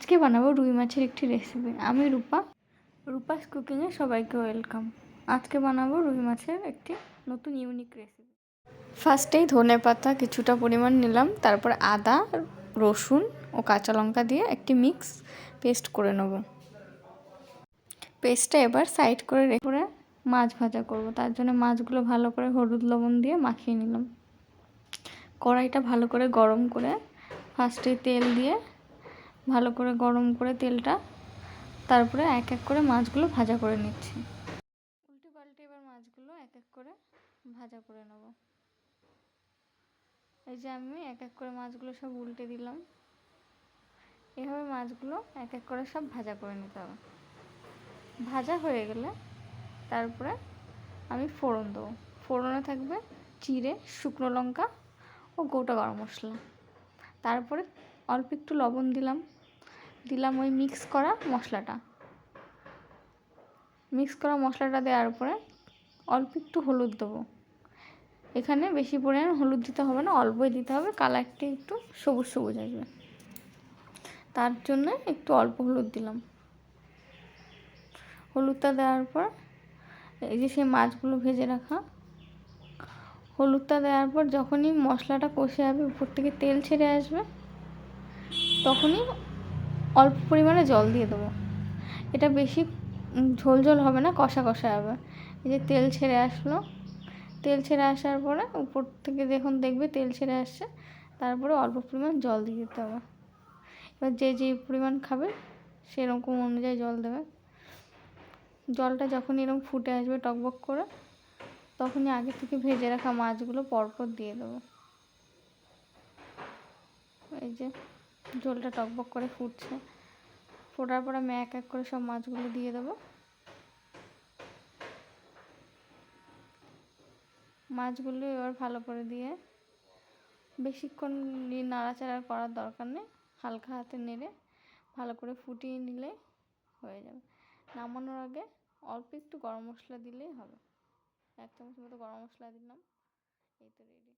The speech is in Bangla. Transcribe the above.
আজকে বানাবো রুই মাছের একটি রেসিপি। আমি রূপাস কুকিংয়ে সবাইকে ওয়েলকাম। আজকে বানাবো রুই মাছের একটি নতুন ইউনিক রেসিপি। ফার্স্টেই ধনে পাতা কিছুটা পরিমাণ নিলাম, তারপর আদা, রসুন ও কাঁচা লঙ্কা দিয়ে একটি মিক্স পেস্ট করে নেব। পেস্টটা এবার সাইড করে রেখে মাছ ভাজা করব। তার জন্য মাছগুলো ভালো করে হলুদ লবণ দিয়ে মাখিয়ে নিলাম। কড়াইটা ভালো করে গরম করে ফার্স্টে তেল দিয়ে ভালো করে গরম করে তেলটা, তারপরে এক এক করে মাছগুলো ভাজা করে নিচ্ছি। উল্টে পাল্টে এবার মাছগুলো এক এক করে ভাজা করে নেব। এই যে আমি এক এক করে মাছগুলো সব উল্টে দিলাম। এভাবে মাছগুলো এক এক করে সব ভাজা করে নিতে হবে। ভাজা হয়ে গেলে তারপরে আমি ফোড়ন দেবো। ফোড়নে থাকবে জিরে, শুকনো লঙ্কা ও গোটা গরম মশলা। তারপরে অল্প একটু লবণ দিলাম ওই মিক্স করা মশলাটা দেওয়ার পরে অল্প একটু হলুদ দেবো। এখানে বেশি পরিমাণে হলুদ দিতে হবে না, অল্পই দিতে হবে, কালারটা একটু সবুজ সবুজ আসবে। তার জন্য একটু অল্প হলুদ দিলাম। হলুদটা দেওয়ার পর এই যে সেই মাছগুলো ভেজে রাখা, হলুদটা দেওয়ার পর যখনই মশলাটা কষে যাবে, উপর থেকে তেল ছেড়ে আসবে, তখনই অল্প পরিমাণে জল দিয়ে দেবো। এটা বেশি ঝোল ঝোল হবে না, কষা কষা হবে। এই যে তেল ছেড়ে আসলো, তেল ছেড়ে আসার পরে উপর থেকে দেখুন দেখবে তেল ছেড়ে আসছে, তারপরে অল্প পরিমাণ জল দিয়ে দিতে হবে। এবার যে পরিমাণ খাবে সেরকম অনুযায়ী জল দেবে। জলটা যখন এরকম ফুটে আসবে টকবক করে, তখনই আগে থেকে ভেজে রাখা মাছগুলো পরপর দিয়ে দেবো। এই যে ঝোলটা টকবক করে ফুটছে, ফোটার পর আমি এক এক করে সব মাছগুলো দিয়ে দেবো। মাছগুলো এবার ভালো করে দিয়ে বেশিক্ষণ নাড়াচাড়া করার দরকার নেই, হালকা হাতে নেড়ে ভালো করে ফুটিয়ে নিলে হয়ে যাবে। নামানোর আগে অল্প একটু গরম মশলা দিলেই হবে। 1 চামচ মতো গরম মশলা দিলাম, এই তো রেডি।